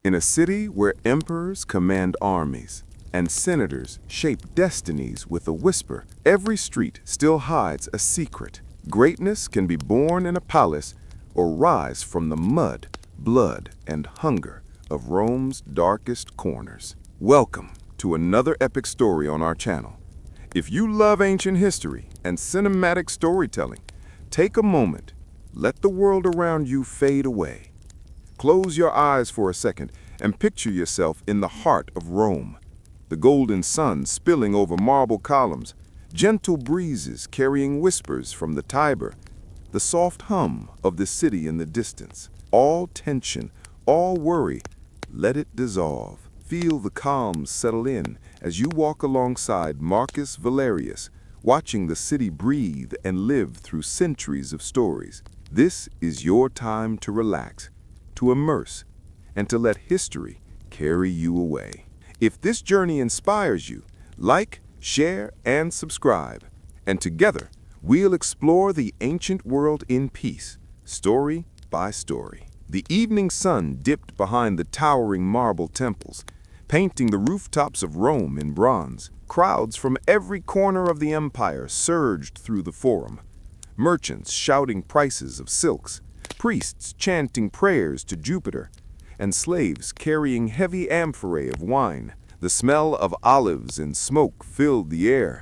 In a city where emperors command armies and senators shape destinies with a whisper, every street still hides a secret. Greatness can be born in a palace or rise from the mud, blood, and hunger of Rome's darkest corners. Welcome to another epic story on our channel. If you love ancient history and cinematic storytelling, take a moment, let the world around you fade away. Close your eyes for a second and picture yourself in the heart of Rome. The golden sun spilling over marble columns, gentle breezes carrying whispers from the Tiber, the soft hum of the city in the distance. All tension, all worry, let it dissolve. Feel the calm settle in as you walk alongside Marcus Valerius, watching the city breathe and live through centuries of stories. This is your time to relax, to immerse, and to let history carry you away. If this journey inspires you, like, share, and subscribe. And together, we'll explore the ancient world in peace, story by story. The evening sun dipped behind the towering marble temples, painting the rooftops of Rome in bronze. Crowds from every corner of the empire surged through the forum. Merchants shouting prices of silks, priests chanting prayers to Jupiter, and slaves carrying heavy amphorae of wine. The smell of olives and smoke filled the air.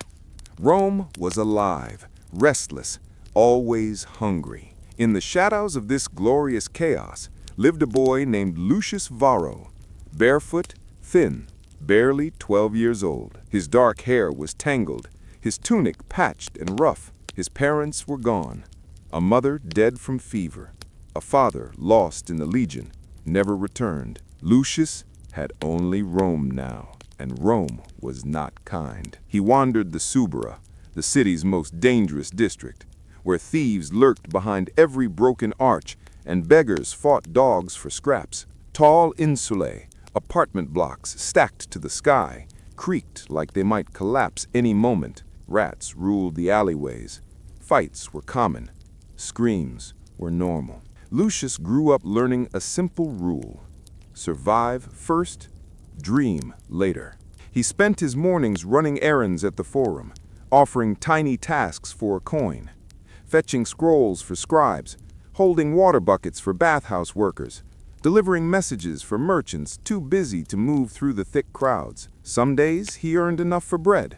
Rome was alive, restless, always hungry. In the shadows of this glorious chaos lived a boy named Lucius Varro, barefoot, thin, barely 12 years old. His dark hair was tangled, his tunic patched and rough. His parents were gone, a mother dead from fever, a father lost in the legion, never returned. Lucius had only Rome now, and Rome was not kind. He wandered the Subura, the city's most dangerous district, where thieves lurked behind every broken arch and beggars fought dogs for scraps. Tall insulae, apartment blocks stacked to the sky, creaked like they might collapse any moment. Rats ruled the alleyways. Fights were common. Screams were normal. Lucius grew up learning a simple rule: survive first, dream later. He spent his mornings running errands at the forum, offering tiny tasks for a coin, fetching scrolls for scribes, holding water buckets for bathhouse workers, delivering messages for merchants too busy to move through the thick crowds. Some days he earned enough for bread.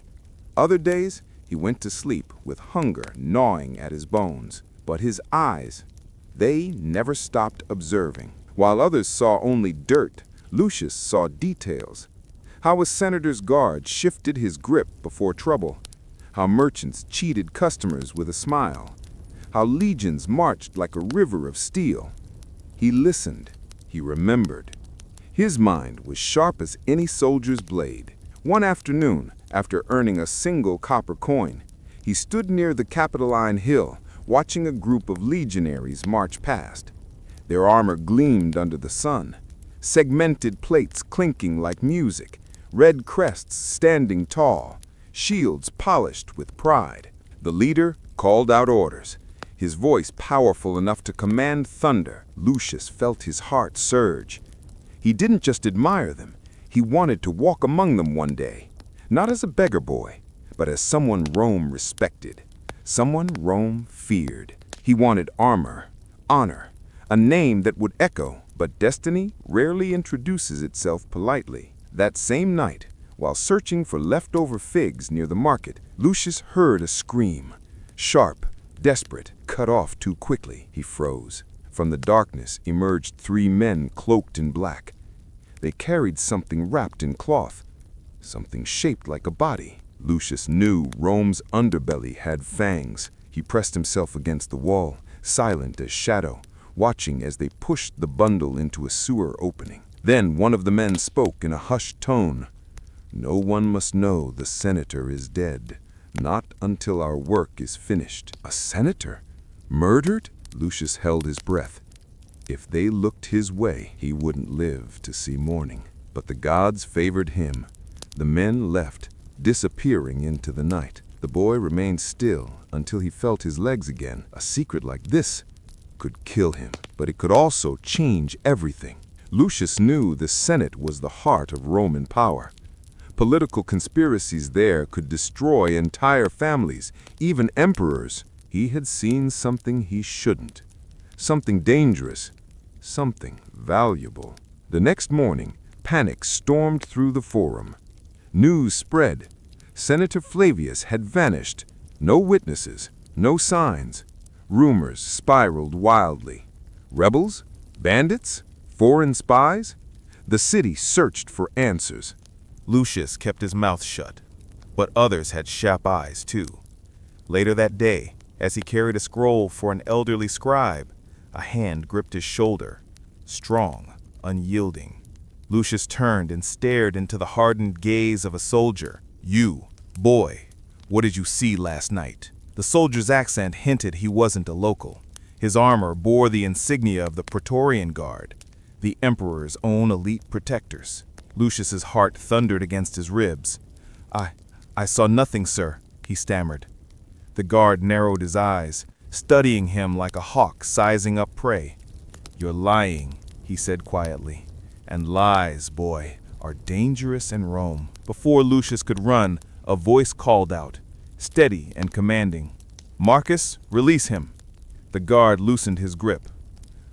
Other days he went to sleep with hunger gnawing at his bones. But his eyes, they never stopped observing. While others saw only dirt, Lucius saw details. How a senator's guard shifted his grip before trouble. How merchants cheated customers with a smile. How legions marched like a river of steel. He listened. He remembered. His mind was sharp as any soldier's blade. One afternoon, after earning a single copper coin, he stood near the Capitoline Hill, watching a group of legionaries march past. Their armor gleamed under the sun, segmented plates clinking like music, red crests standing tall, shields polished with pride. The leader called out orders, his voice powerful enough to command thunder. Lucius felt his heart surge. He didn't just admire them, he wanted to walk among them one day, not as a beggar boy, but as someone Rome respected. Someone Rome feared. He wanted armor, honor, a name that would echo, but destiny rarely introduces itself politely. That same night, while searching for leftover figs near the market, Lucius heard a scream. Sharp, desperate, cut off too quickly. He froze. From the darkness emerged 3 men cloaked in black. They carried something wrapped in cloth, something shaped like a body. Lucius knew Rome's underbelly had fangs. He pressed himself against the wall, silent as shadow, watching as they pushed the bundle into a sewer opening. Then one of the men spoke in a hushed tone. "No one must know the senator is dead, not until our work is finished." A senator? Murdered? Lucius held his breath. If they looked his way, he wouldn't live to see morning. But the gods favored him. The men left, disappearing into the night. The boy remained still until he felt his legs again. A secret like this could kill him, but it could also change everything. Lucius knew the Senate was the heart of Roman power. Political conspiracies there could destroy entire families, even emperors. He had seen something he shouldn't. Something dangerous. Something valuable. The next morning, panic stormed through the forum. News spread. Senator Flavius had vanished. No witnesses, no signs. Rumors spiraled wildly. Rebels? Bandits? Foreign spies? The city searched for answers. Lucius kept his mouth shut, but others had sharp eyes too. Later that day, as he carried a scroll for an elderly scribe, a hand gripped his shoulder, strong, unyielding. Lucius turned and stared into the hardened gaze of a soldier. "You, boy, what did you see last night?" The soldier's accent hinted he wasn't a local. His armor bore the insignia of the Praetorian Guard, the emperor's own elite protectors. Lucius's heart thundered against his ribs. I saw nothing, sir," he stammered. The guard narrowed his eyes, studying him like a hawk sizing up prey. "You're lying," he said quietly. "And lies, boy, are dangerous in Rome." Before Lucius could run, a voice called out, steady and commanding, "Marcus, release him." The guard loosened his grip.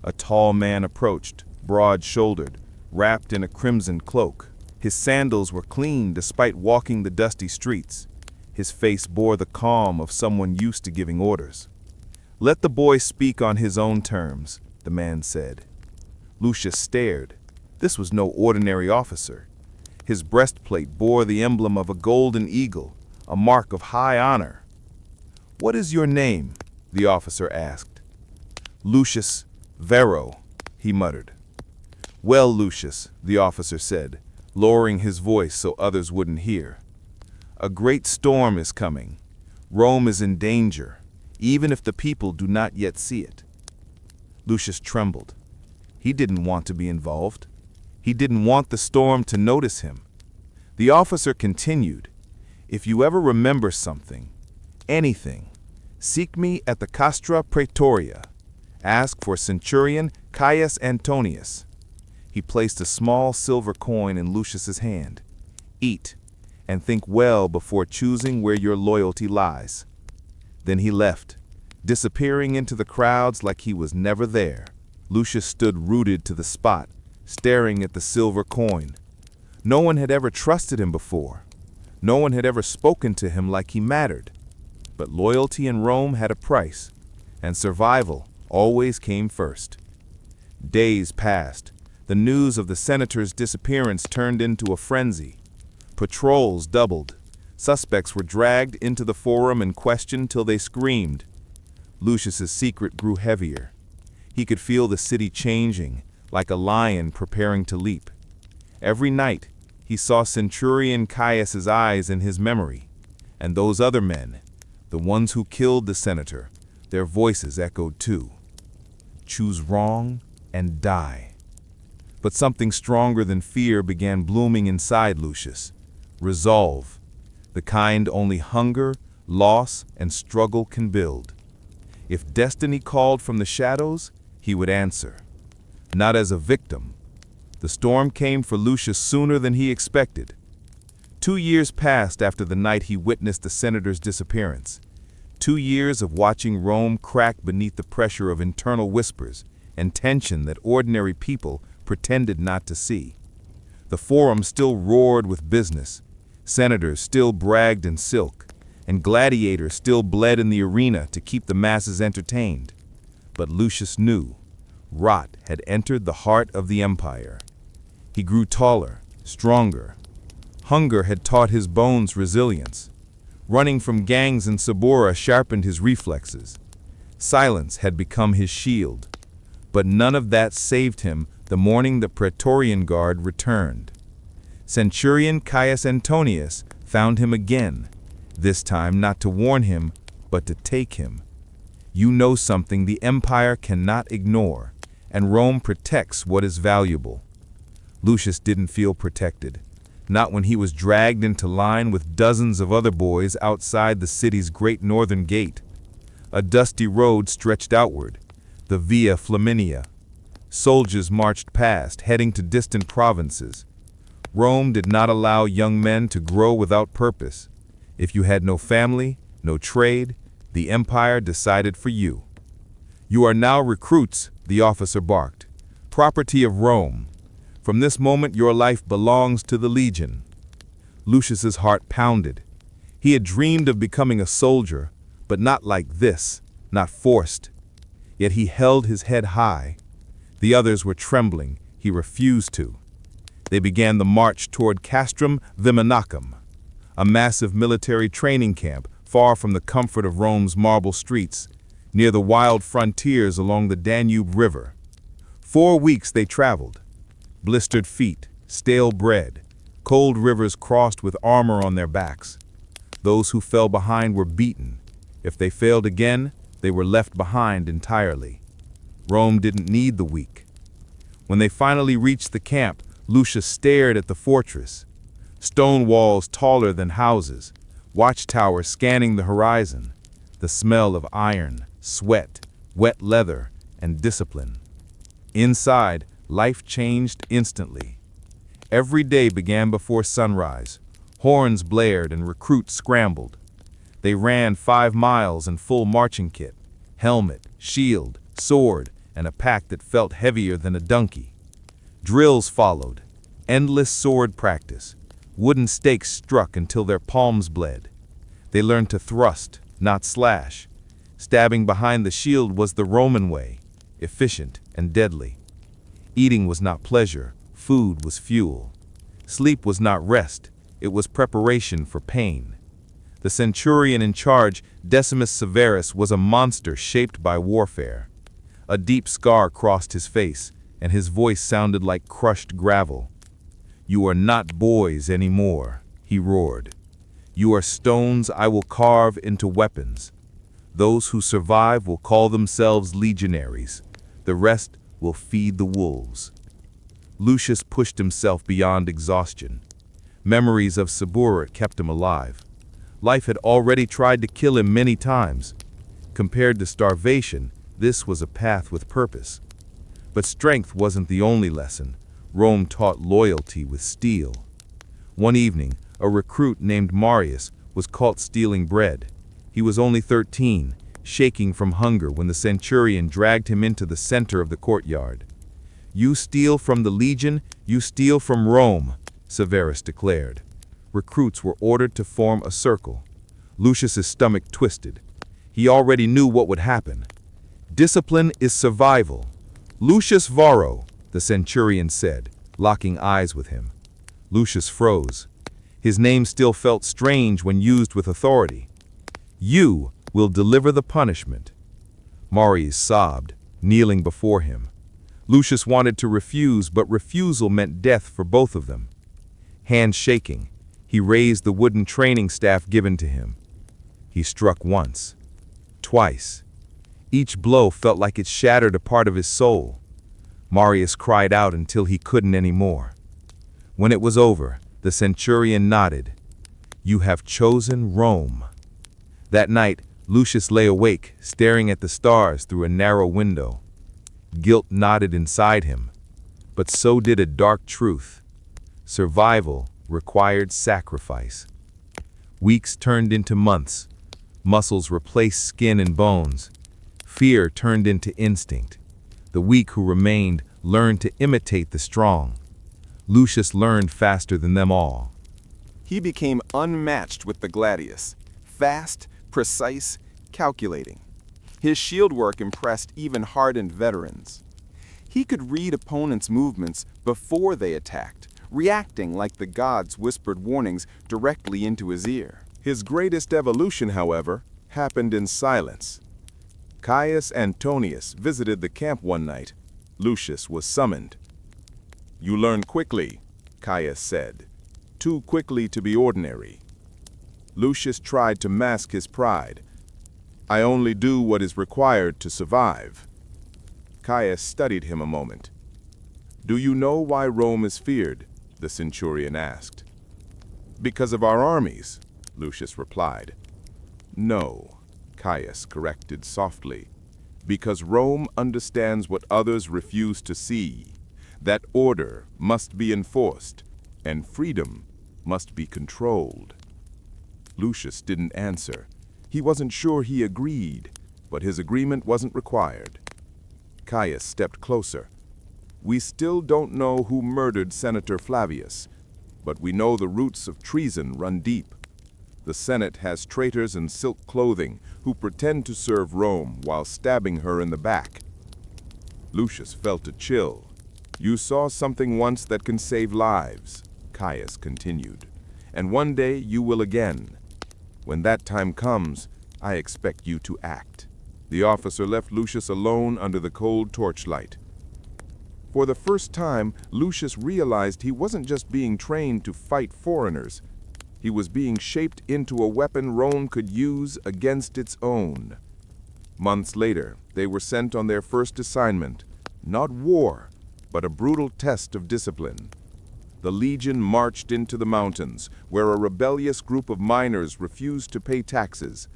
A tall man approached, broad-shouldered, wrapped in a crimson cloak. His sandals were clean despite walking the dusty streets. His face bore the calm of someone used to giving orders. "Let the boy speak on his own terms," the man said. Lucius stared. This was no ordinary officer. His breastplate bore the emblem of a golden eagle, a mark of high honor. "What is your name?" the officer asked. "Lucius Varro," he muttered. "Well, Lucius," the officer said, lowering his voice so others wouldn't hear. "A great storm is coming. Rome is in danger, even if the people do not yet see it." Lucius trembled. He didn't want to be involved. He didn't want the storm to notice him. The officer continued, "If you ever remember something, anything, seek me at the Castra Praetoria. Ask for Centurion Caius Antonius." He placed a small silver coin in Lucius's hand. "Eat, and think well before choosing where your loyalty lies." Then he left, disappearing into the crowds like he was never there. Lucius stood rooted to the spot, staring at the silver coin. No one had ever trusted him before. No one had ever spoken to him like he mattered. But loyalty in Rome had a price, and survival always came first. Days passed. The news of the senator's disappearance turned into a frenzy. Patrols doubled. Suspects were dragged into the forum and questioned till they screamed. Lucius's secret grew heavier. He could feel the city changing, like a lion preparing to leap. Every night, he saw Centurion Caius's eyes in his memory, and those other men, the ones who killed the senator, their voices echoed too. Choose wrong and die. But something stronger than fear began blooming inside Lucius. Resolve, the kind only hunger, loss, and struggle can build. If destiny called from the shadows, he would answer. Not as a victim. The storm came for Lucius sooner than he expected. 2 years passed after the night he witnessed the senator's disappearance. 2 years of watching Rome crack beneath the pressure of internal whispers and tension that ordinary people pretended not to see. The forum still roared with business. Senators still bragged in silk, and gladiators still bled in the arena to keep the masses entertained. But Lucius knew rot had entered the heart of the empire. He grew taller, stronger. Hunger had taught his bones resilience. Running from gangs in Sabora sharpened his reflexes. Silence had become his shield. But none of that saved him the morning the Praetorian Guard returned. Centurion Caius Antonius found him again, this time not to warn him, but to take him. You know something the empire cannot ignore, and Rome protects what is valuable. Lucius didn't feel protected, not when he was dragged into line with dozens of other boys outside the city's great northern gate. A dusty road stretched outward, the Via Flaminia. Soldiers marched past, heading to distant provinces. Rome did not allow young men to grow without purpose. If you had no family, no trade, the empire decided for you. You are now recruits, the officer barked. Property of Rome. From this moment your life belongs to the legion. Lucius's heart pounded. He had dreamed of becoming a soldier, but not like this, not forced. Yet he held his head high. The others were trembling. He refused to. They began the march toward Castrum Viminacum, a massive military training camp far from the comfort of Rome's marble streets, near the wild frontiers along the Danube River. 4 weeks they traveled. Blistered feet, stale bread, cold rivers crossed with armor on their backs. Those who fell behind were beaten. If they failed again, they were left behind entirely. Rome didn't need the weak. When they finally reached the camp, Lucius stared at the fortress. Stone walls taller than houses, watchtowers scanning the horizon, the smell of iron, sweat, wet leather, and discipline. Inside, life changed instantly. Every day began before sunrise. Horns blared and recruits scrambled. They ran 5 miles in full marching kit, helmet, shield, sword, and a pack that felt heavier than a donkey. Drills followed, endless sword practice. Wooden stakes struck until their palms bled. They learned to thrust, not slash. Stabbing behind the shield was the Roman way, efficient and deadly. Eating was not pleasure, food was fuel. Sleep was not rest, it was preparation for pain. The centurion in charge, Decimus Severus, was a monster shaped by warfare. A deep scar crossed his face, and his voice sounded like crushed gravel. "You are not boys anymore," he roared. "You are stones I will carve into weapons. Those who survive will call themselves legionaries. The rest will feed the wolves." Lucius pushed himself beyond exhaustion. Memories of Sabura kept him alive. Life had already tried to kill him many times. Compared to starvation, this was a path with purpose. But strength wasn't the only lesson. Rome taught loyalty with steel. One evening, a recruit named Marius was caught stealing bread. He was only 13, shaking from hunger when the centurion dragged him into the center of the courtyard. "You steal from the legion, you steal from Rome," Severus declared. Recruits were ordered to form a circle. Lucius's stomach twisted. He already knew what would happen. "Discipline is survival. Lucius Varro," the centurion said, locking eyes with him. Lucius froze. His name still felt strange when used with authority. "You will deliver the punishment." Marius sobbed, kneeling before him. Lucius wanted to refuse, but refusal meant death for both of them. Hands shaking, he raised the wooden training staff given to him. He struck once, twice. Each blow felt like it shattered a part of his soul. Marius cried out until he couldn't anymore. When it was over, the centurion nodded. "You have chosen Rome." That night, Lucius lay awake, staring at the stars through a narrow window. Guilt knotted inside him, but so did a dark truth. Survival required sacrifice. Weeks turned into months. Muscles replaced skin and bones. Fear turned into instinct. The weak who remained learned to imitate the strong. Lucius learned faster than them all. He became unmatched with the gladius, fast, precise, calculating. His shield work impressed even hardened veterans. He could read opponents' movements before they attacked, reacting like the gods whispered warnings directly into his ear. His greatest evolution, however, happened in silence. Caius Antonius visited the camp one night. Lucius was summoned. "You learn quickly," Caius said. "Too quickly to be ordinary." Lucius tried to mask his pride. "I only do what is required to survive." Caius studied him a moment. "Do you know why Rome is feared?" the centurion asked. "Because of our armies," Lucius replied. "No," Caius corrected softly. Because Rome understands what others refuse to see, that order must be enforced, and freedom must be controlled. Lucius didn't answer. He wasn't sure he agreed, but his agreement wasn't required. Caius stepped closer. We still don't know who murdered Senator Flavius, but we know the roots of treason run deep. The Senate has traitors in silk clothing who pretend to serve Rome while stabbing her in the back. Lucius felt a chill. You saw something once that can save lives, Caius continued, and one day you will again. When that time comes, I expect you to act. The officer left Lucius alone under the cold torchlight. For the first time, Lucius realized he wasn't just being trained to fight foreigners. He was being shaped into a weapon Rome could use against its own. Months later, they were sent on their first assignment, not war, but a brutal test of discipline. The legion marched into the mountains, where a rebellious group of miners refused to pay taxes.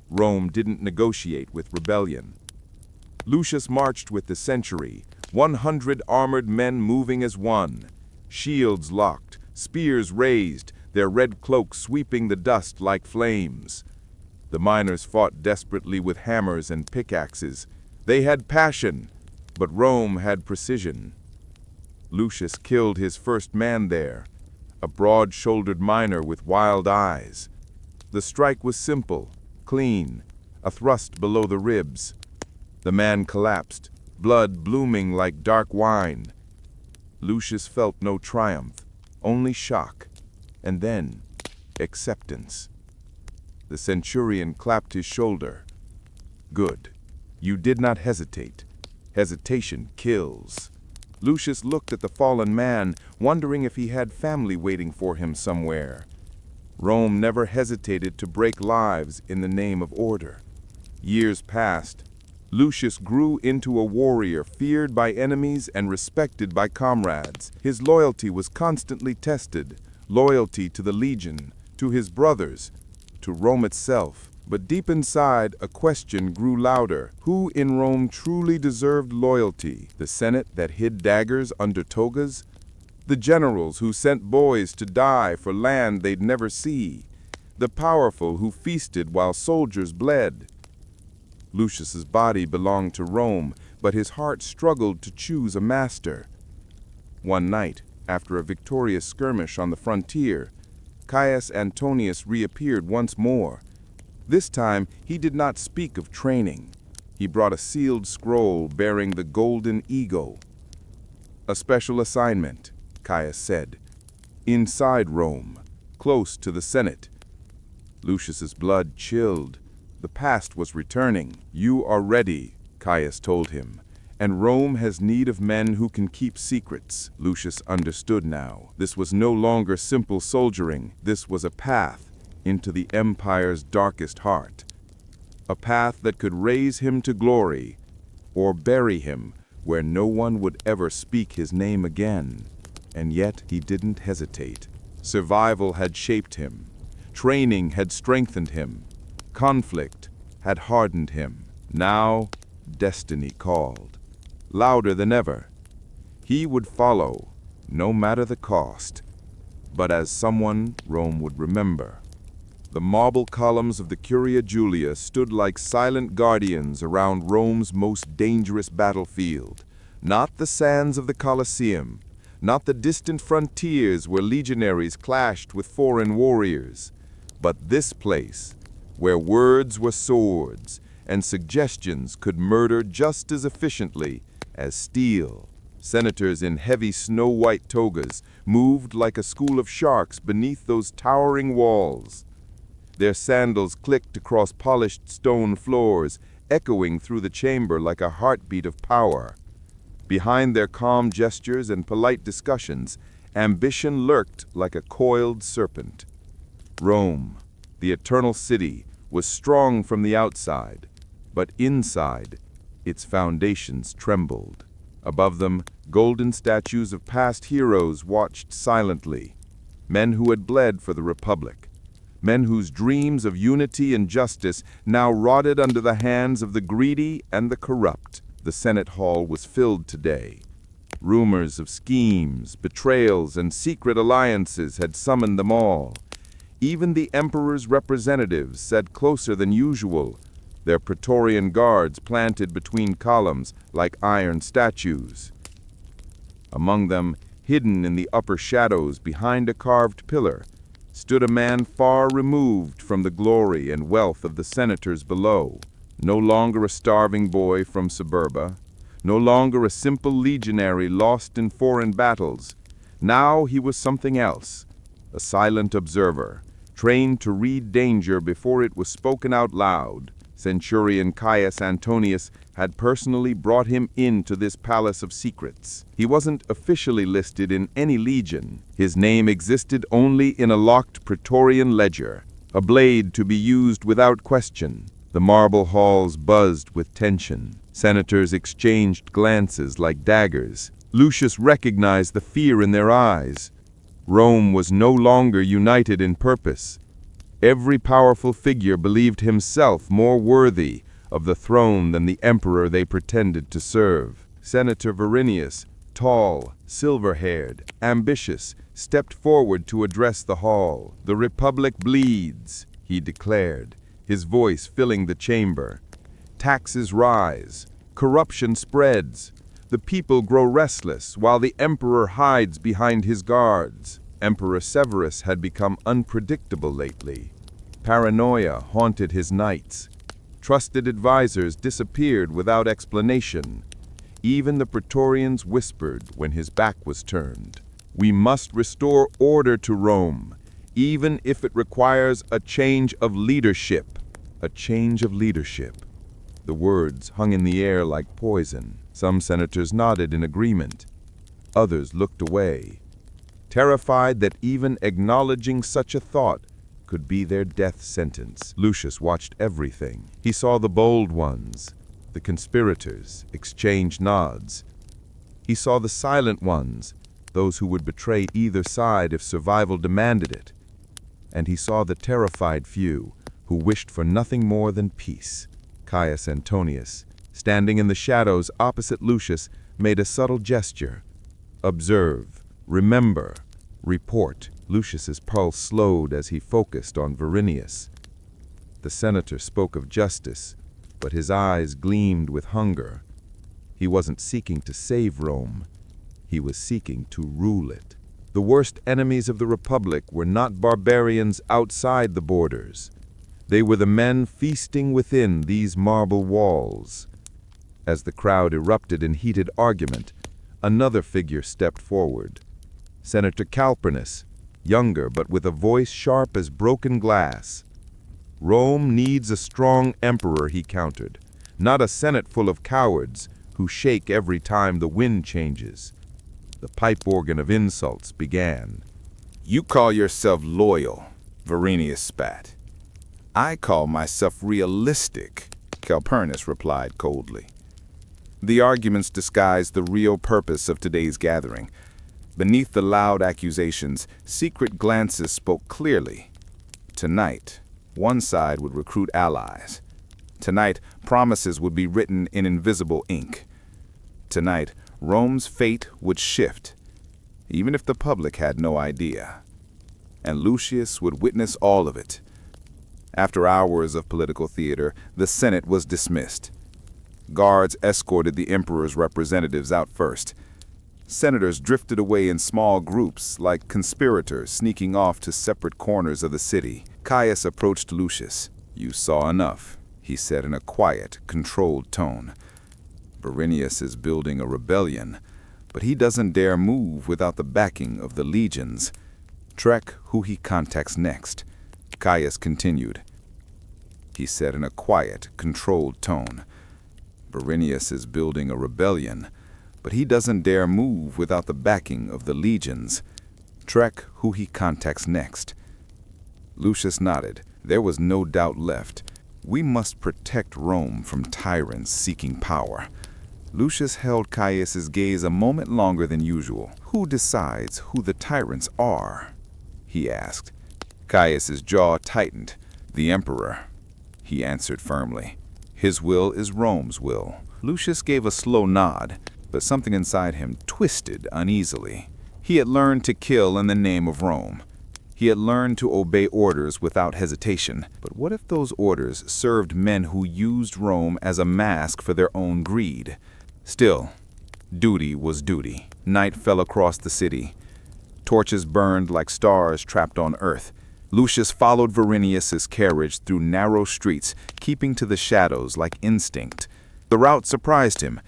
Rome didn't negotiate with rebellion. Lucius marched with the century, 100 armored men moving as one, shields locked, spears raised, their red cloaks sweeping the dust like flames. The miners fought desperately with hammers and pickaxes. They had passion, but Rome had precision. Lucius killed his first man there, a broad-shouldered miner with wild eyes. The strike was simple, clean, a thrust below the ribs. The man collapsed, blood blooming like dark wine. Lucius felt no triumph, only shock, and then acceptance. The centurion clapped his shoulder. Good. You did not hesitate. Hesitation kills. Lucius looked at the fallen man, wondering if he had family waiting for him somewhere. Rome never hesitated to break lives in the name of order. Years passed. Lucius grew into a warrior feared by enemies and respected by comrades. His loyalty was constantly tested. Loyalty to the legion, to his brothers, to Rome itself. But deep inside, a question grew louder. Who in Rome truly deserved loyalty? The Senate that hid daggers under togas? The generals who sent boys to die for land they'd never see? The powerful who feasted while soldiers bled? Lucius's body belonged to Rome, but his heart struggled to choose a master. One night, after a victorious skirmish on the frontier, Caius Antonius reappeared once more. This time, he did not speak of training. He brought a sealed scroll bearing the golden eagle. A special assignment, Caius said. Inside Rome, close to the Senate. Lucius's blood chilled. The past was returning. You are ready, Caius told him, and Rome has need of men who can keep secrets. Lucius understood now. This was no longer simple soldiering. This was a path into the empire's darkest heart. A path that could raise him to glory, or bury him where no one would ever speak his name again. And yet he didn't hesitate. Survival had shaped him. Training had strengthened him. Conflict had hardened him. Now, destiny called. Louder than ever. He would follow, no matter the cost, but as someone Rome would remember. The marble columns of the Curia Julia stood like silent guardians around Rome's most dangerous battlefield. Not the sands of the Colosseum, not the distant frontiers where legionaries clashed with foreign warriors, but this place, where words were swords and suggestions could murder just as efficiently as steel. Senators in heavy snow-white togas moved like a school of sharks beneath those towering walls. Their sandals clicked across polished stone floors, echoing through the chamber like a heartbeat of power. Behind their calm gestures and polite discussions, ambition lurked like a coiled serpent. Rome, the eternal city, was strong from the outside, but inside, its foundations trembled. Above them, golden statues of past heroes watched silently, men who had bled for the Republic. men whose dreams of unity and justice now rotted under the hands of the greedy and the corrupt. The Senate hall was filled today. Rumors of schemes, betrayals, and secret alliances had summoned them all. Even the emperor's representatives sat closer than usual, their Praetorian guards planted between columns like iron statues. Among them, hidden in the upper shadows behind a carved pillar, stood a man far removed from the glory and wealth of the senators below. No longer a starving boy from Suburba, no longer a simple legionary lost in foreign battles. Now he was something else, a silent observer, trained to read danger before it was spoken out loud. Centurion Caius Antonius had personally brought him into this palace of secrets. He wasn't officially listed in any legion. His name existed only in a locked Praetorian ledger, a blade to be used without question. The marble halls buzzed with tension. Senators exchanged glances like daggers. Lucius recognized the fear in their eyes. Rome was no longer united in purpose. Every powerful figure believed himself more worthy of the throne than the emperor they pretended to serve. Senator Valerius, tall, silver-haired, ambitious, stepped forward to address the hall. "The Republic bleeds," he declared, his voice filling the chamber. "Taxes rise, corruption spreads, the people grow restless while the emperor hides behind his guards." Emperor Severus had become unpredictable lately. Paranoia haunted his nights. Trusted advisors disappeared without explanation. Even the Praetorians whispered when his back was turned. "We must restore order to Rome, even if it requires a change of leadership." A change of leadership. The words hung in the air like poison. Some senators nodded in agreement. Others looked away, terrified that even acknowledging such a thought could be their death sentence. Lucius watched everything. He saw the bold ones, the conspirators, exchange nods. He saw the silent ones, those who would betray either side if survival demanded it. And he saw the terrified few, who wished for nothing more than peace. Caius Antonius, standing in the shadows opposite Lucius, made a subtle gesture. "Observe, remember, report." Lucius's pulse slowed as he focused on Valerius. The senator spoke of justice, but his eyes gleamed with hunger. He wasn't seeking to save Rome. He was seeking to rule it. The worst enemies of the Republic were not barbarians outside the borders. They were the men feasting within these marble walls. As the crowd erupted in heated argument, another figure stepped forward. Senator Calpurnius, younger but with a voice sharp as broken glass. "Rome needs a strong emperor," he countered, "not a senate full of cowards who shake every time the wind changes." The pipe organ of insults began. "You call yourself loyal," Valerius spat. "I call myself realistic," Calpurnius replied coldly. The arguments disguised the real purpose of today's gathering. Beneath the loud accusations, secret glances spoke clearly. Tonight, one side would recruit allies. Tonight, promises would be written in invisible ink. Tonight, Rome's fate would shift, even if the public had no idea. And Lucius would witness all of it. After hours of political theater, the Senate was dismissed. Guards escorted the emperor's representatives out first. Senators drifted away in small groups, like conspirators sneaking off to separate corners of the city. Caius approached Lucius. "You saw enough," he said in a quiet, controlled tone. "Valerius is building a rebellion, but he doesn't dare move without the backing of the legions. Track who he contacts next." Caius continued. He said in a quiet, controlled tone. "Valerius is building a rebellion, but he doesn't dare move without the backing of the legions. Track who he contacts next." Lucius nodded. There was no doubt left. We must protect Rome from tyrants seeking power. Lucius held Caius's gaze a moment longer than usual. "Who decides who the tyrants are?" he asked. Caius's jaw tightened. "The Emperor," he answered firmly. "His will is Rome's will." Lucius gave a slow nod, but something inside him twisted uneasily. He had learned to kill in the name of Rome. He had learned to obey orders without hesitation. But what if those orders served men who used Rome as a mask for their own greed? Still, duty was duty. Night fell across the city. Torches burned like stars trapped on earth. Lucius followed Valerius's carriage through narrow streets, keeping to the shadows like instinct. The route surprised him.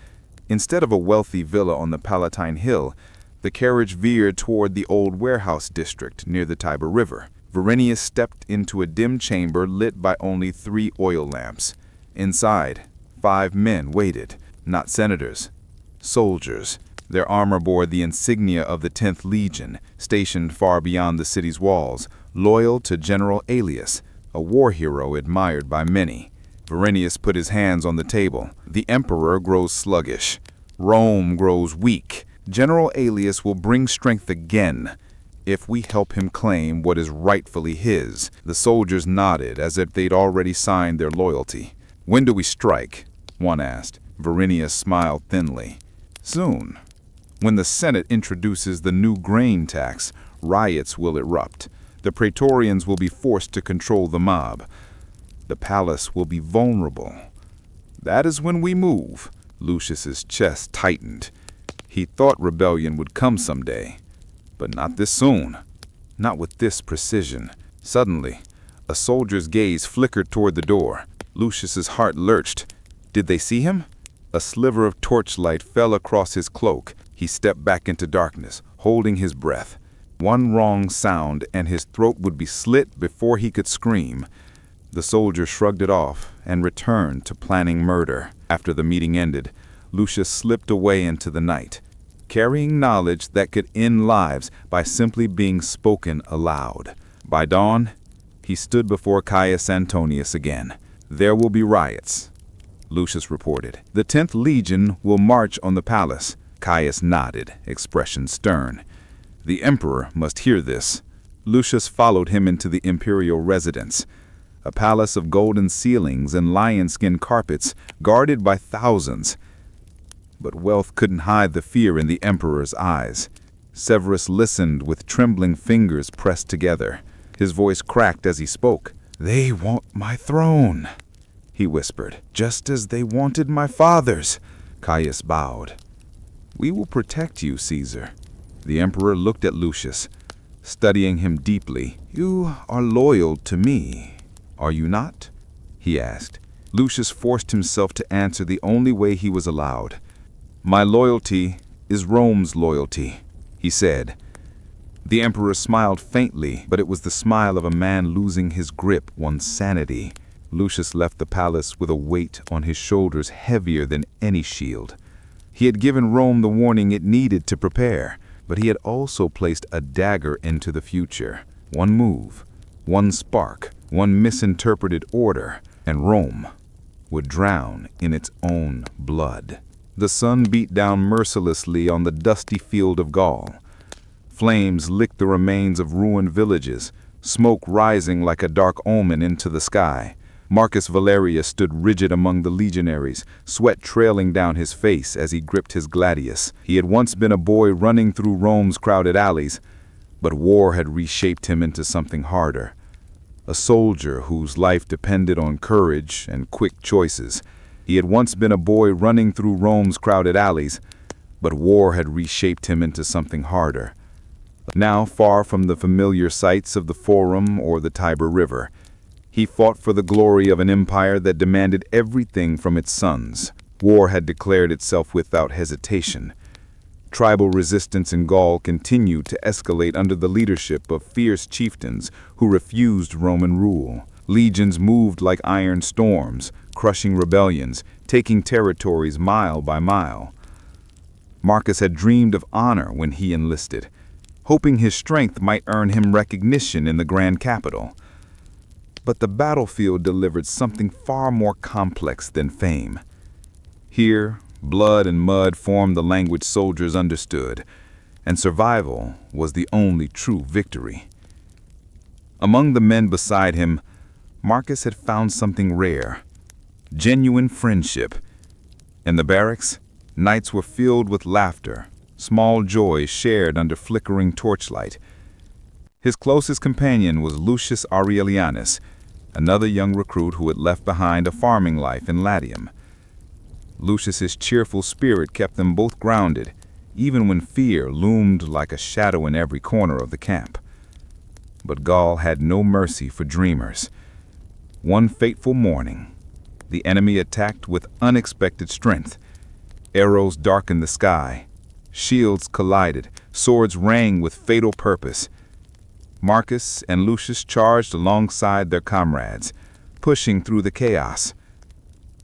Instead of a wealthy villa on the Palatine Hill, the carriage veered toward the old warehouse district near the Tiber River. Valerius stepped into a dim chamber lit by only 3 oil lamps. Inside, 5 men waited, not senators, soldiers. Their armor bore the insignia of the 10th Legion, stationed far beyond the city's walls, loyal to General Aelius, a war hero admired by many. Valerius put his hands on the table. "The Emperor grows sluggish. Rome grows weak. General Aelius will bring strength again if we help him claim what is rightfully his." The soldiers nodded as if they'd already signed their loyalty. "When do we strike?" one asked. Valerius smiled thinly. "Soon. When the Senate introduces the new grain tax, riots will erupt. The Praetorians will be forced to control the mob. The palace will be vulnerable. That is when we move." Lucius's chest tightened. He thought rebellion would come someday, but not this soon, not with this precision. Suddenly, a soldier's gaze flickered toward the door. Lucius's heart lurched. Did they see him? A sliver of torchlight fell across his cloak. He stepped back into darkness, holding his breath. One wrong sound and his throat would be slit before he could scream. The soldier shrugged it off and returned to planning murder. After the meeting ended, Lucius slipped away into the night, carrying knowledge that could end lives by simply being spoken aloud. By dawn, he stood before Caius Antonius again. "There will be riots," Lucius reported. "The 10th Legion will march on the palace." Caius nodded, expression stern. The Emperor must hear this. Lucius followed him into the imperial residence, a palace of golden ceilings and lion-skin carpets guarded by thousands. But wealth couldn't hide the fear in the Emperor's eyes. Severus listened with trembling fingers pressed together. His voice cracked as he spoke. "They want my throne," he whispered, "just as they wanted my father's." Caius bowed. "We will protect you, Caesar." The Emperor looked at Lucius, studying him deeply. "You are loyal to me, are you not?" he asked. Lucius forced himself to answer the only way he was allowed. "My loyalty is Rome's loyalty," he said. The Emperor smiled faintly, but it was the smile of a man losing his grip on sanity. Lucius left the palace with a weight on his shoulders heavier than any shield. He had given Rome the warning it needed to prepare, but he had also placed a dagger into the future. One move, one spark, one misinterpreted order, and Rome would drown in its own blood. The sun beat down mercilessly on the dusty field of Gaul. Flames licked the remains of ruined villages, smoke rising like a dark omen into the sky. Marcus Valerius stood rigid among the legionaries, sweat trailing down his face as he gripped his gladius. He had once been a boy running through Rome's crowded alleys, but war had reshaped him into something harder. A soldier whose life depended on courage and quick choices. He had once been a boy running through Rome's crowded alleys, but war had reshaped him into something harder. Now, far from the familiar sights of the Forum or the Tiber River, he fought for the glory of an empire that demanded everything from its sons. War had declared itself without hesitation. Tribal resistance in Gaul continued to escalate under the leadership of fierce chieftains who refused Roman rule. Legions moved like iron storms, crushing rebellions, taking territories mile by mile. Marcus had dreamed of honor when he enlisted, hoping his strength might earn him recognition in the grand capital. But the battlefield delivered something far more complex than fame. Here, blood and mud formed the language soldiers understood, and survival was the only true victory. Among the men beside him, Marcus had found something rare: genuine friendship. In the barracks, nights were filled with laughter, small joys shared under flickering torchlight. His closest companion was Lucius Aurelianus, another young recruit who had left behind a farming life in Latium. Lucius's cheerful spirit kept them both grounded, even when fear loomed like a shadow in every corner of the camp. But Gaul had no mercy for dreamers. One fateful morning, the enemy attacked with unexpected strength. Arrows darkened the sky, shields collided, swords rang with fatal purpose. Marcus and Lucius charged alongside their comrades, pushing through the chaos.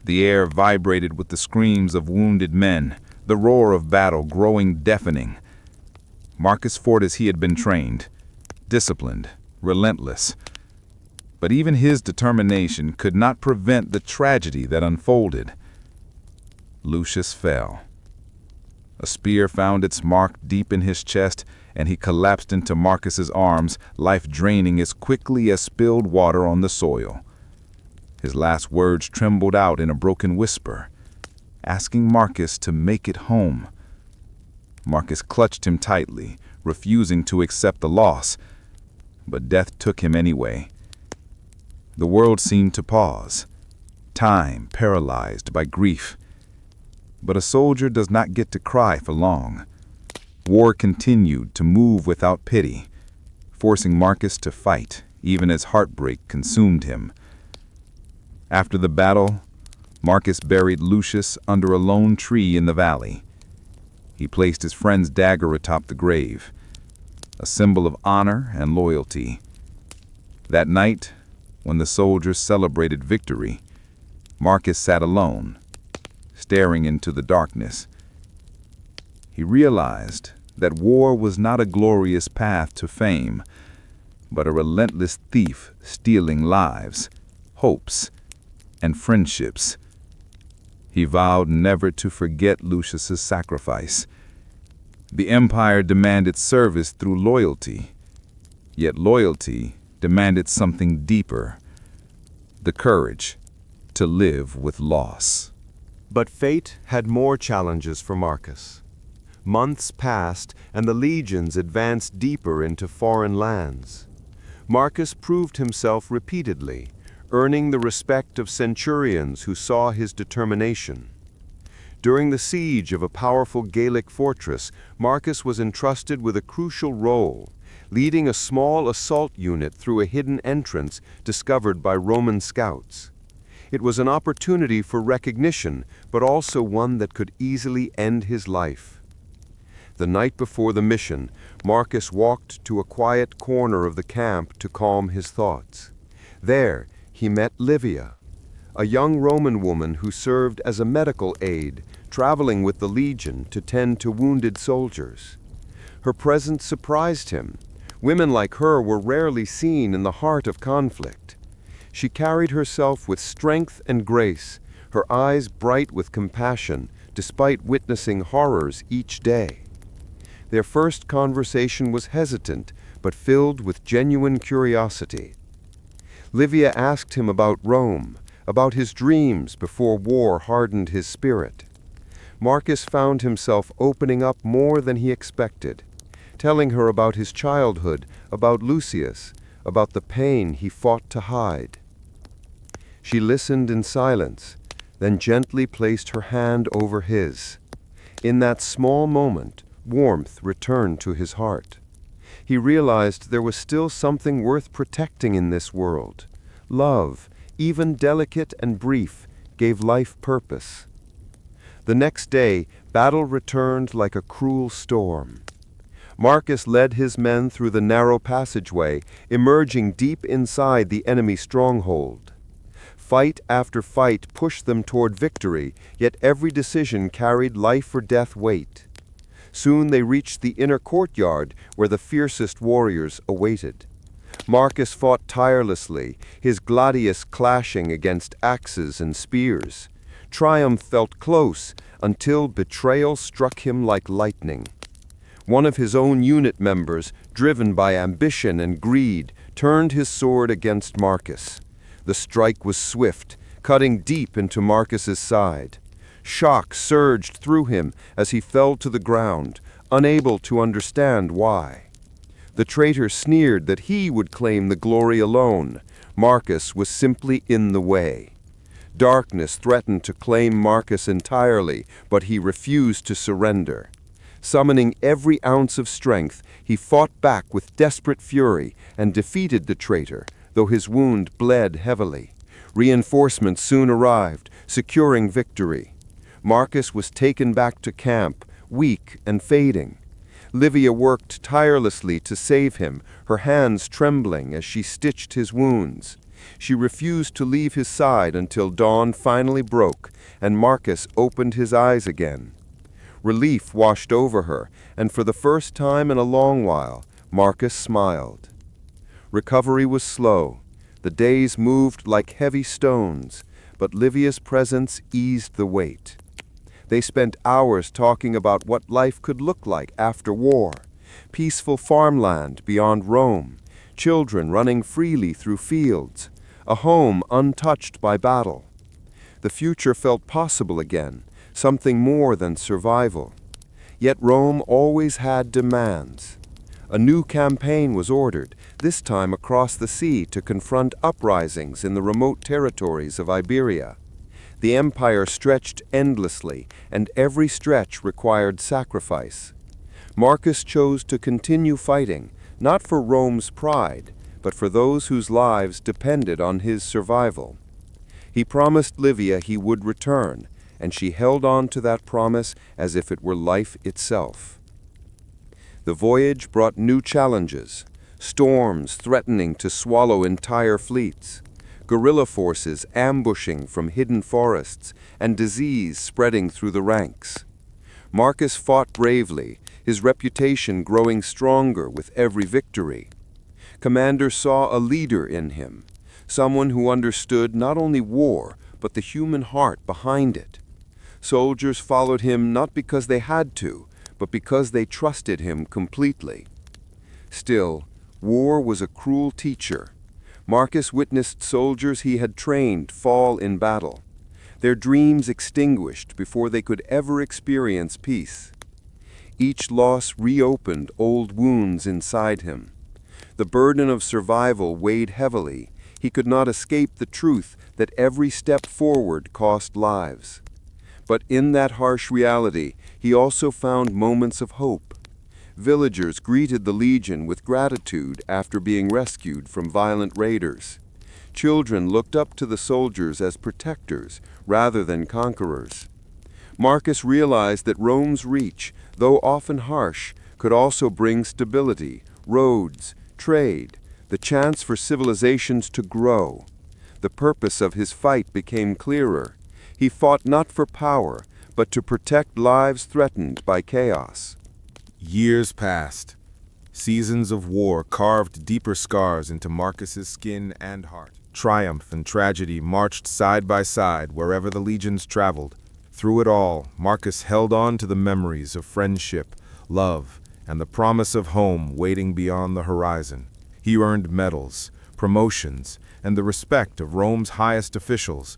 The air vibrated with the screams of wounded men, the roar of battle growing deafening. Marcus fought as he had been trained, disciplined, relentless. But even his determination could not prevent the tragedy that unfolded. Lucius fell. A spear found its mark deep in his chest, and he collapsed into Marcus's arms, life draining as quickly as spilled water on the soil. His last words trembled out in a broken whisper, asking Marcus to make it home. Marcus clutched him tightly, refusing to accept the loss, but death took him anyway. The world seemed to pause, time paralyzed by grief. But a soldier does not get to cry for long. War continued to move without pity, forcing Marcus to fight, even as heartbreak consumed him. After the battle, Marcus buried Lucius under a lone tree in the valley. He placed his friend's dagger atop the grave, a symbol of honor and loyalty. That night, when the soldiers celebrated victory, Marcus sat alone, staring into the darkness. He realized that war was not a glorious path to fame, but a relentless thief stealing lives, hopes, and friendships. He vowed never to forget Lucius's sacrifice. The empire demanded service through loyalty, yet loyalty demanded something deeper: the courage to live with loss. But fate had more challenges for Marcus. Months passed, and the legions advanced deeper into foreign lands. Marcus proved himself repeatedly, earning the respect of centurions who saw his determination. During the siege of a powerful Gallic fortress, Marcus was entrusted with a crucial role, leading a small assault unit through a hidden entrance discovered by Roman scouts. It was an opportunity for recognition, but also one that could easily end his life. The night before the mission, Marcus walked to a quiet corner of the camp to calm his thoughts. There, he met Livia, a young Roman woman who served as a medical aide, traveling with the legion to tend to wounded soldiers. Her presence surprised him. Women like her were rarely seen in the heart of conflict. She carried herself with strength and grace, her eyes bright with compassion, despite witnessing horrors each day. Their first conversation was hesitant, but filled with genuine curiosity. Livia asked him about Rome, about his dreams before war hardened his spirit. Marcus found himself opening up more than he expected, telling her about his childhood, about Lucius, about the pain he fought to hide. She listened in silence, then gently placed her hand over his. In that small moment, warmth returned to his heart. He realized there was still something worth protecting in this world. Love, even delicate and brief, gave life purpose. The next day, battle returned like a cruel storm. Marcus led his men through the narrow passageway, emerging deep inside the enemy stronghold. Fight after fight pushed them toward victory, yet every decision carried life or death weight. Soon they reached the inner courtyard where the fiercest warriors awaited. Marcus fought tirelessly, his gladius clashing against axes and spears. Triumph felt close until betrayal struck him like lightning. One of his own unit members, driven by ambition and greed, turned his sword against Marcus. The strike was swift, cutting deep into Marcus's side. Shock surged through him as he fell to the ground, unable to understand why. The traitor sneered that he would claim the glory alone. Marcus was simply in the way. Darkness threatened to claim Marcus entirely, but he refused to surrender. Summoning every ounce of strength, he fought back with desperate fury and defeated the traitor, though his wound bled heavily. Reinforcements soon arrived, securing victory. Marcus was taken back to camp, weak and fading. Livia worked tirelessly to save him, her hands trembling as she stitched his wounds. She refused to leave his side until dawn finally broke and Marcus opened his eyes again. Relief washed over her, and for the first time in a long while, Marcus smiled. Recovery was slow. The days moved like heavy stones, but Livia's presence eased the weight. They spent hours talking about what life could look like after war. Peaceful farmland beyond Rome, children running freely through fields, a home untouched by battle. The future felt possible again, something more than survival. Yet Rome always had demands. A new campaign was ordered, this time across the sea to confront uprisings in the remote territories of Iberia. The empire stretched endlessly, and every stretch required sacrifice. Marcus chose to continue fighting, not for Rome's pride, but for those whose lives depended on his survival. He promised Livia he would return, and she held on to that promise as if it were life itself. The voyage brought new challenges, storms threatening to swallow entire fleets, guerrilla forces ambushing from hidden forests, and disease spreading through the ranks. Marcus fought bravely, his reputation growing stronger with every victory. Commanders saw a leader in him, someone who understood not only war, but the human heart behind it. Soldiers followed him not because they had to, but because they trusted him completely. Still, war was a cruel teacher. Marcus witnessed soldiers he had trained fall in battle, their dreams extinguished before they could ever experience peace. Each loss reopened old wounds inside him. The burden of survival weighed heavily. He could not escape the truth that every step forward cost lives. But in that harsh reality, he also found moments of hope. Villagers greeted the legion with gratitude after being rescued from violent raiders. Children looked up to the soldiers as protectors rather than conquerors. Marcus realized that Rome's reach, though often harsh, could also bring stability, roads, trade, the chance for civilizations to grow. The purpose of his fight became clearer. He fought not for power, but to protect lives threatened by chaos. Years passed. Seasons of war carved deeper scars into Marcus's skin and heart. Triumph and tragedy marched side by side wherever the legions traveled. Through it all, Marcus held on to the memories of friendship, love, and the promise of home waiting beyond the horizon. He earned medals, promotions, and the respect of Rome's highest officials.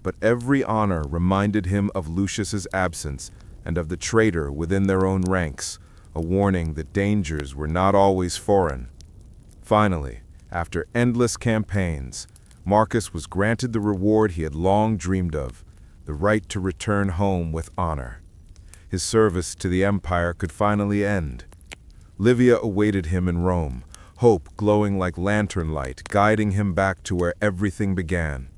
But every honor reminded him of Lucius's absence and of the traitor within their own ranks, a warning that dangers were not always foreign. Finally, after endless campaigns, Marcus was granted the reward he had long dreamed of, the right to return home with honor. His service to the empire could finally end. Livia awaited him in Rome, hope glowing like lantern light, guiding him back to where everything began.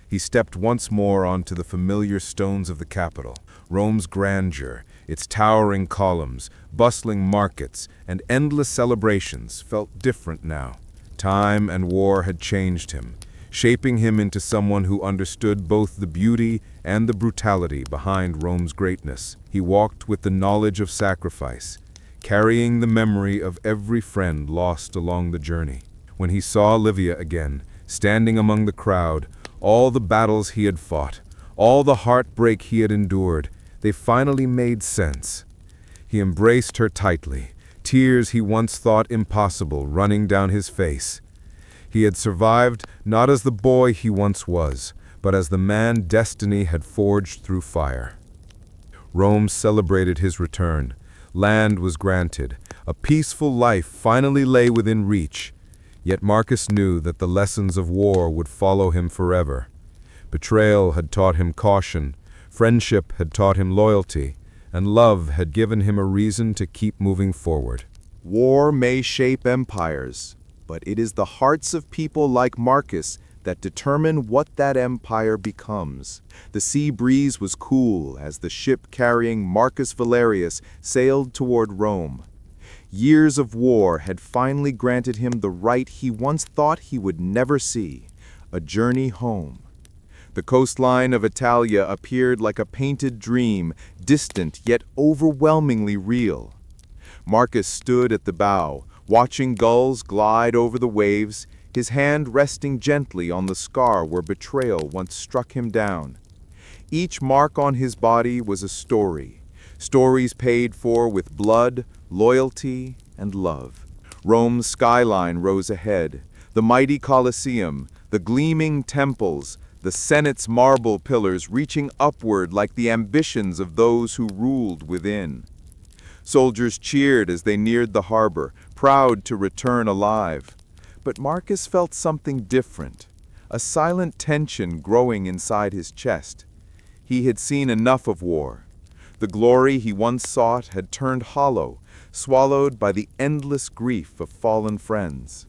He stepped once more onto the familiar stones of the capital. Rome's grandeur, its towering columns, bustling markets, and endless celebrations felt different now. Time and war had changed him, shaping him into someone who understood both the beauty and the brutality behind Rome's greatness. He walked with the knowledge of sacrifice, carrying the memory of every friend lost along the journey. When he saw Livia again, standing among the crowd, all the battles he had fought, all the heartbreak he had endured, they finally made sense. He embraced her tightly, tears he once thought impossible running down his face. He had survived not as the boy he once was, but as the man destiny had forged through fire. Rome celebrated his return. Land was granted. A peaceful life finally lay within reach. Yet Marcus knew that the lessons of war would follow him forever. Betrayal had taught him caution, friendship had taught him loyalty, and love had given him a reason to keep moving forward. War may shape empires, but it is the hearts of people like Marcus that determine what that empire becomes. The sea breeze was cool as the ship carrying Marcus Valerius sailed toward Rome. Years of war had finally granted him the right he once thought he would never see, a journey home. The coastline of Italia appeared like a painted dream, distant yet overwhelmingly real. Marcus stood at the bow, watching gulls glide over the waves, his hand resting gently on the scar where betrayal once struck him down. Each mark on his body was a story, stories paid for with blood, loyalty, and love. Rome's skyline rose ahead, the mighty Colosseum, the gleaming temples, the Senate's marble pillars reaching upward like the ambitions of those who ruled within. Soldiers cheered as they neared the harbor, proud to return alive. But Marcus felt something different, a silent tension growing inside his chest. He had seen enough of war. The glory he once sought had turned hollow, swallowed by the endless grief of fallen friends.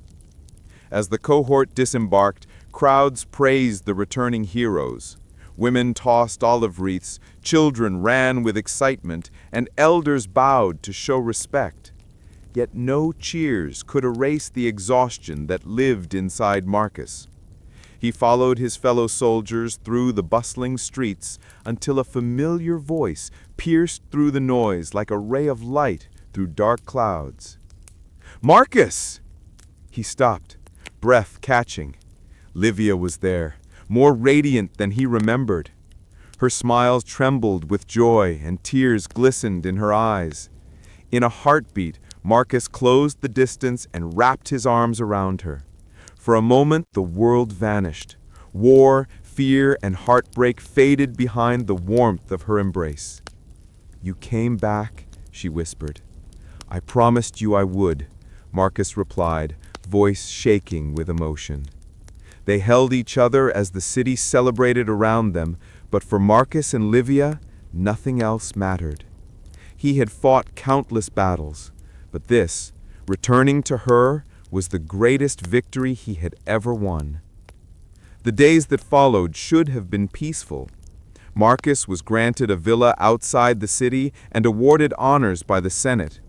As the cohort disembarked, crowds praised the returning heroes. Women tossed olive wreaths, children ran with excitement, and elders bowed to show respect. Yet no cheers could erase the exhaustion that lived inside Marcus. He followed his fellow soldiers through the bustling streets until a familiar voice pierced through the noise like a ray of light through dark clouds. "Marcus!" He stopped, breath catching. Livia was there, more radiant than he remembered. Her smile trembled with joy and tears glistened in her eyes. In a heartbeat, Marcus closed the distance and wrapped his arms around her. For a moment, the world vanished. War, fear, and heartbreak faded behind the warmth of her embrace. "You came back," she whispered. "I promised you I would," Marcus replied, voice shaking with emotion. They held each other as the city celebrated around them, but for Marcus and Livia, nothing else mattered. He had fought countless battles, but this, returning to her, was the greatest victory he had ever won. The days that followed should have been peaceful. Marcus was granted a villa outside the city and awarded honors by the Senate.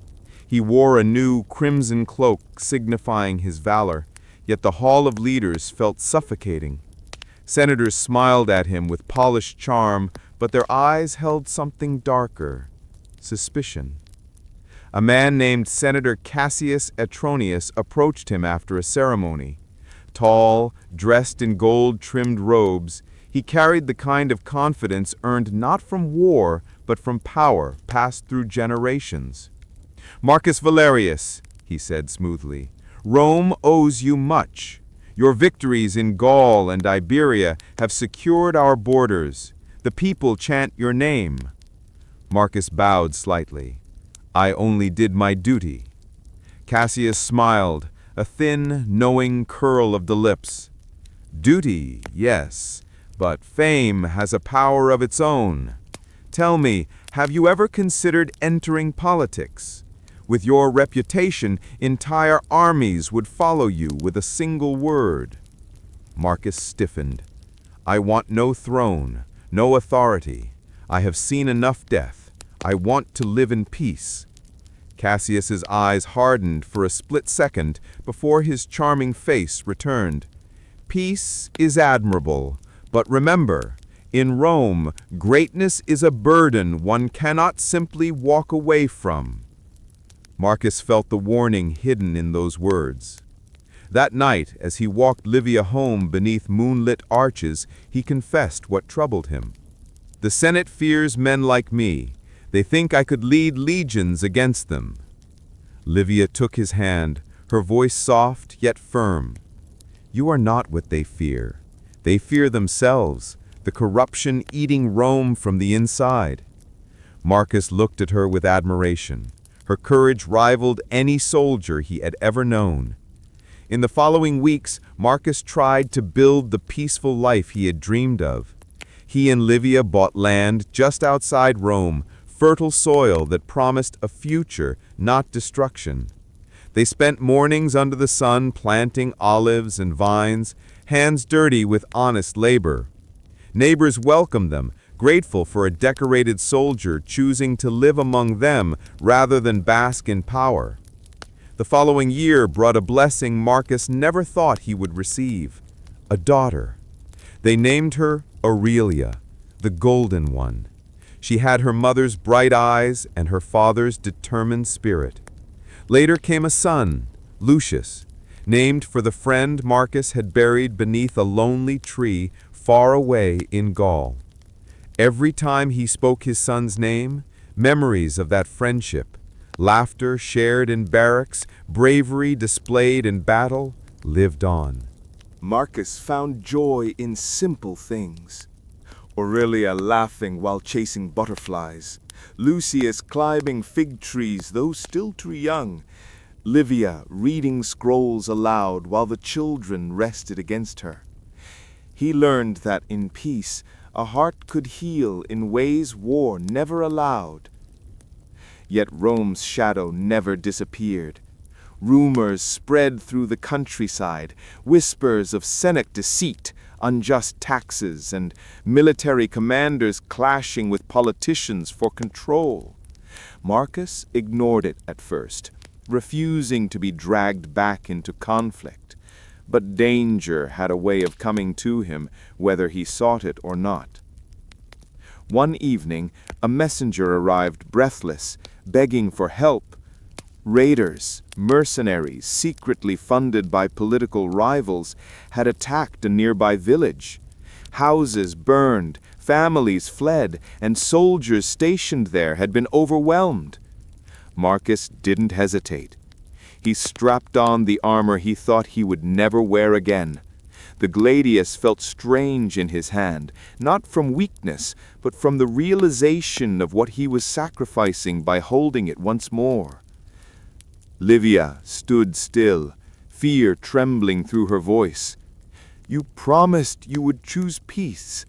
He wore a new crimson cloak signifying his valor, yet the Hall of Leaders felt suffocating. Senators smiled at him with polished charm, but their eyes held something darker, suspicion. A man named Senator Cassius Etronius approached him after a ceremony. Tall, dressed in gold-trimmed robes, he carried the kind of confidence earned not from war, but from power passed through generations. "Marcus Valerius," he said smoothly, "Rome owes you much. Your victories in Gaul and Iberia have secured our borders. The people chant your name." Marcus bowed slightly. "I only did my duty." Cassius smiled, a thin, knowing curl of the lips. "Duty, yes, but fame has a power of its own. Tell me, have you ever considered entering politics? With your reputation, entire armies would follow you with a single word." Marcus stiffened. "I want no throne, no authority. I have seen enough death. I want to live in peace." Cassius's eyes hardened for a split second before his charming face returned. "Peace is admirable, but remember, in Rome, greatness is a burden one cannot simply walk away from." Marcus felt the warning hidden in those words. That night, as he walked Livia home beneath moonlit arches, he confessed what troubled him. "The Senate fears men like me. They think I could lead legions against them." Livia took his hand, her voice soft yet firm. You are not what they fear. They fear themselves, the corruption eating Rome from the inside. Marcus looked at her with admiration. Her courage rivaled any soldier he had ever known. In the following weeks, Marcus tried to build the peaceful life he had dreamed of. He and Livia bought land just outside Rome, fertile soil that promised a future, not destruction. They spent mornings under the sun planting olives and vines, hands dirty with honest labor. Neighbors welcomed them, grateful for a decorated soldier choosing to live among them rather than bask in power. The following year brought a blessing Marcus never thought he would receive, a daughter. They named her Aurelia, the Golden One. She had her mother's bright eyes and her father's determined spirit. Later came a son, Lucius, named for the friend Marcus had buried beneath a lonely tree far away in Gaul. Every time he spoke his son's name, memories of that friendship, laughter shared in barracks, bravery displayed in battle, lived on. Marcus found joy in simple things. Aurelia laughing while chasing butterflies, Lucius climbing fig trees though still too young, Livia reading scrolls aloud while the children rested against her. He learned that in peace a heart could heal in ways war never allowed. Yet Rome's shadow never disappeared. Rumors spread through the countryside, whispers of Senate deceit, unjust taxes, and military commanders clashing with politicians for control. Marcus ignored it at first, refusing to be dragged back into conflict. But danger had a way of coming to him, whether he sought it or not. One evening, a messenger arrived breathless, begging for help. Raiders, mercenaries, secretly funded by political rivals, had attacked a nearby village. Houses burned, families fled, and soldiers stationed there had been overwhelmed. Marcus didn't hesitate. He strapped on the armor he thought he would never wear again. The gladius felt strange in his hand, not from weakness, but from the realization of what he was sacrificing by holding it once more. Livia stood still, fear trembling through her voice. "You promised you would choose peace."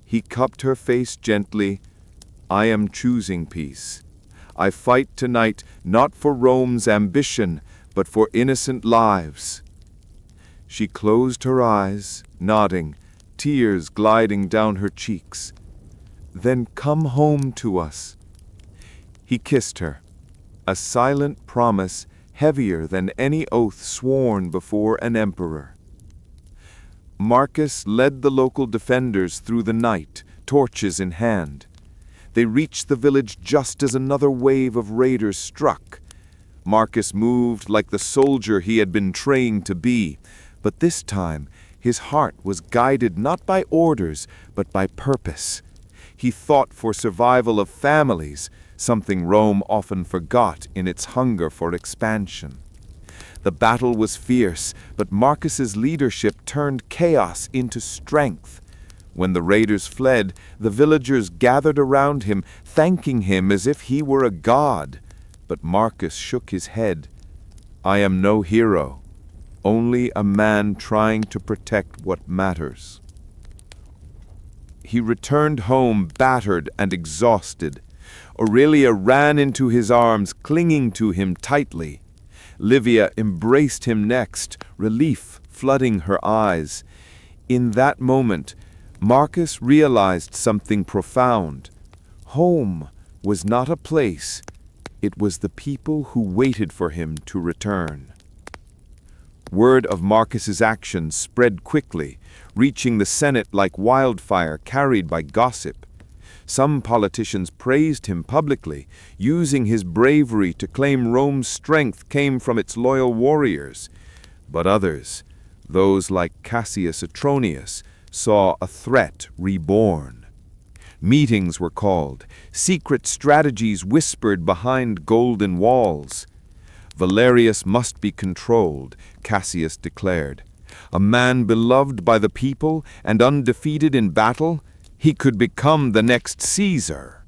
He cupped her face gently. "I am choosing peace. I fight tonight not for Rome's ambition, but for innocent lives." She closed her eyes, nodding, tears gliding down her cheeks. "Then come home to us." He kissed her, a silent promise heavier than any oath sworn before an emperor. Marcus led the local defenders through the night, torches in hand. They reached the village just as another wave of raiders struck. Marcus moved like the soldier he had been trained to be, but this time his heart was guided not by orders, but by purpose. He fought for survival of families, something Rome often forgot in its hunger for expansion. The battle was fierce, but Marcus's leadership turned chaos into strength. When the raiders fled, the villagers gathered around him, thanking him as if he were a god. But Marcus shook his head. "I am no hero, only a man trying to protect what matters." He returned home battered and exhausted. Aurelia ran into his arms, clinging to him tightly. Livia embraced him next, relief flooding her eyes. In that moment, Marcus realized something profound. Home was not a place, it was the people who waited for him to return. Word of Marcus's actions spread quickly, reaching the Senate like wildfire carried by gossip. Some politicians praised him publicly, using his bravery to claim Rome's strength came from its loyal warriors. But others, those like Cassius Atronius, saw a threat reborn. Meetings were called, secret strategies whispered behind golden walls. Valerius must be controlled, Cassius declared. A man beloved by the people and undefeated in battle, he could become the next Caesar.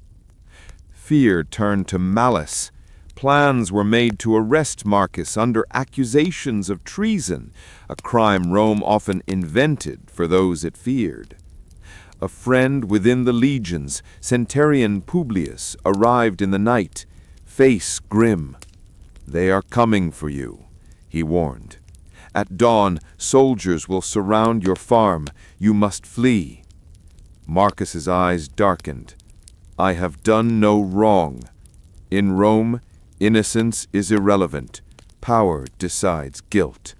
Fear turned to malice. Plans were made to arrest Marcus under accusations of treason, a crime Rome often invented for those it feared. A friend within the legions, Centurion Publius, arrived in the night, face grim. "They are coming for you," he warned. "At dawn, soldiers will surround your farm. You must flee." Marcus's eyes darkened. "I have done no wrong. In Rome, innocence is irrelevant. Power decides guilt."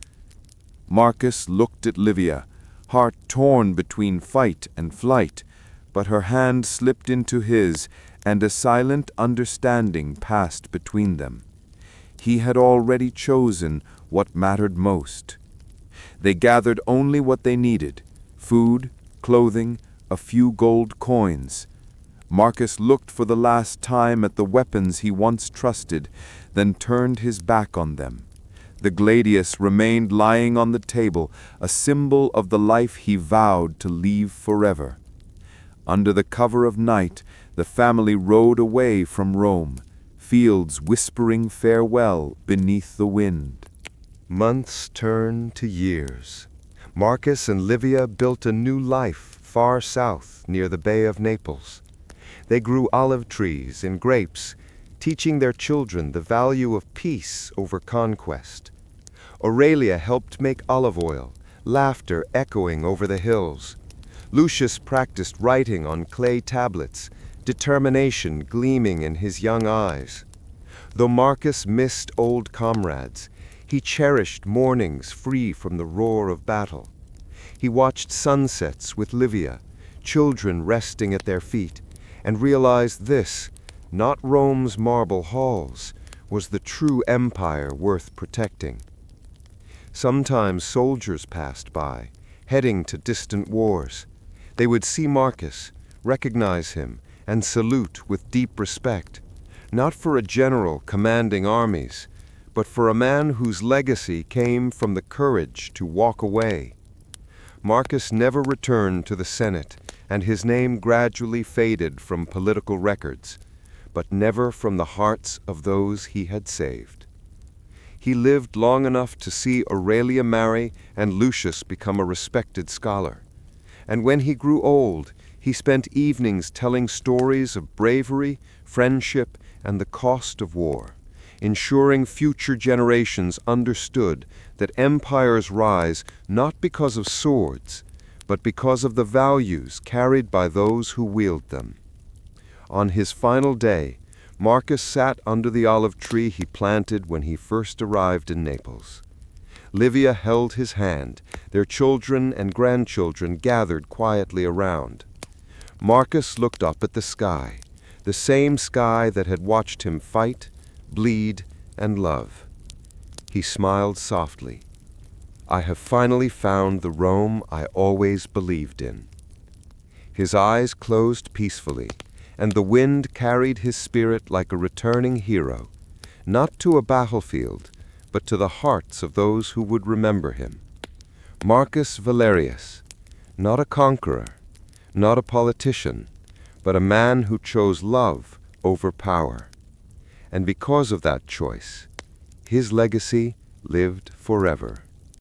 Marcus looked at Livia, heart torn between fight and flight, but her hand slipped into his, and a silent understanding passed between them. He had already chosen what mattered most. They gathered only what they needed: food, clothing, a few gold coins. Marcus looked for the last time at the weapons he once trusted, then turned his back on them. The gladius remained lying on the table, a symbol of the life he vowed to leave forever. Under the cover of night, the family rode away from Rome, fields whispering farewell beneath the wind. Months turned to years. Marcus and Livia built a new life far south near the Bay of Naples. They grew olive trees and grapes, teaching their children the value of peace over conquest. Aurelia helped make olive oil, laughter echoing over the hills. Lucius practiced writing on clay tablets, determination gleaming in his young eyes. Though Marcus missed old comrades, he cherished mornings free from the roar of battle. He watched sunsets with Livia, children resting at their feet, and realized this, not Rome's marble halls, was the true empire worth protecting. Sometimes soldiers passed by, heading to distant wars. They would see Marcus, recognize him, and salute with deep respect, not for a general commanding armies, but for a man whose legacy came from the courage to walk away. Marcus never returned to the Senate, and his name gradually faded from political records, but never from the hearts of those he had saved. He lived long enough to see Aurelia marry and Lucius become a respected scholar. And when he grew old, he spent evenings telling stories of bravery, friendship, and the cost of war, ensuring future generations understood that empires rise not because of swords, but because of the values carried by those who wield them. On his final day, Marcus sat under the olive tree he planted when he first arrived in Naples. Livia held his hand, their children and grandchildren gathered quietly around. Marcus looked up at the sky, the same sky that had watched him fight, bleed, and love. He smiled softly. "I have finally found the Rome I always believed in." His eyes closed peacefully, and the wind carried his spirit like a returning hero, not to a battlefield, but to the hearts of those who would remember him. Marcus Valerius, not a conqueror, not a politician, but a man who chose love over power. And because of that choice, his legacy lived forever.